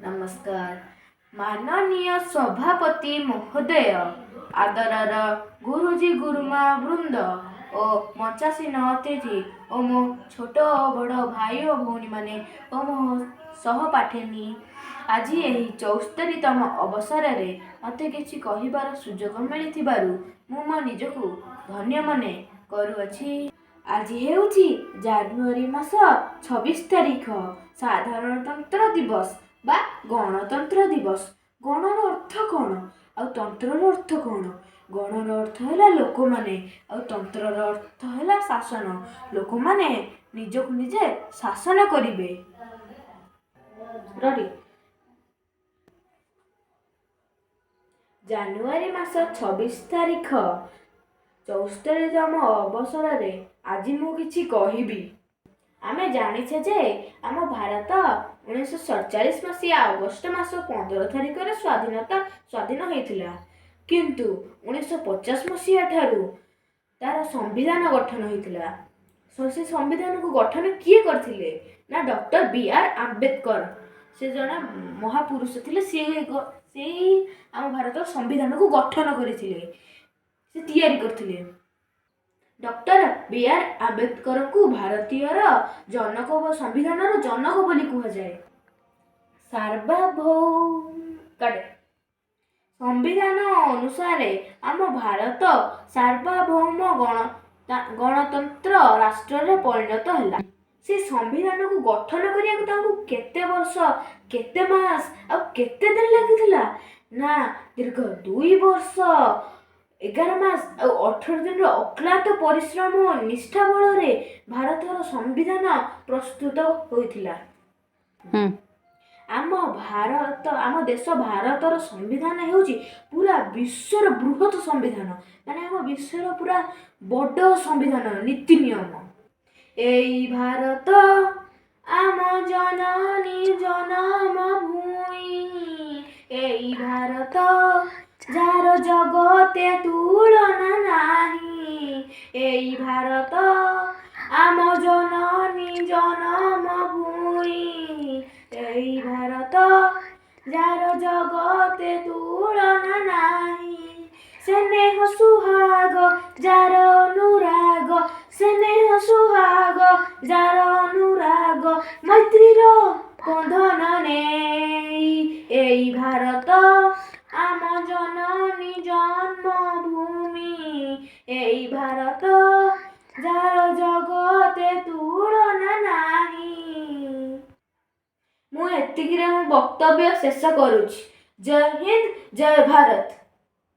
नमस्कार। माननीय सभापति महोदय, आदरर गुरुजी गुरुमा वृंद और मंचासीन अतिथि और मो छोट बड़ भाई और भौणी माने और मो सहपाठिनी, आज यही 74तम अवसर में मते किछि कहिबार सुजोग मिलिथिबारु मु मो निजकु धन्य मने करुअछि। आज हेउछि जनवरी मास 26 तारिख, साधारणतंत्र दिवस बा गणतंत्र दिवस। गणर अर्थ कौन आ तंत्रर अर्थ कौन? गणर अर्थ है लोक माने आ तंत्रर अर्थ है शासन। लोक माने निजकु निजे शासन करिवे। जनवरी मास 26 तारिख 74तम अवसर रे आज मु किछि कहिबी। आमे जानिछे जे आम भारत 1947 मसीहा अगस्ट मास 15 तारिख रे स्वाधीन होइथिला। किंतु 1950 मसीहा ठारू तार संविधान गठन होइथिला। से संविधान को गठन किए करथिले ना डॉक्टर बी.आर. आंबेडकर। से जने महापुरुष थिले। से आम भारत संविधान को गठन करथिले, से तैयारी करथिले। Doctor B R. आंबेडकर को भारतीय जनक व संविधान जनक बोली कहा जाए। संविधान अनुसार आम भारत सार्वभौम गणतंत्र राष्ट्र रे परिणत हैला। से संविधान को गठन करिया को केते वर्ष, केते मास आ केते दिन लागिथिला ना दीर्घ 2 वर्ष 11 मास और 18 दिन अक्लांत परिश्रम और निष्ठा बल रे भारतर संविधान प्रस्तुत होइथिला। आम देश भारतर संविधान हेउची पूरा विश्वर बृहत संविधान, माने आम विश्वर पूरा बड़ संविधान नीति नियम। एई भारत आम जननी जन्मभूमि, एई भारत जार जगते तुलना नाही, एई भारत आम जननी जन्मभूमि, एई भारत जार जगते तुलना नाही। स्नेह सुहाग जार अनुराग, स्नेह सुहाग जार अनुराग, मैत्रीर बंधन नेई, एई भारत आम जननी जन्मभूमि, एई भारत जार जगते तुलना नाही। मु एतिकिरे मो वक्तव्य शेष करुछि। जय हिंद, जय भारत।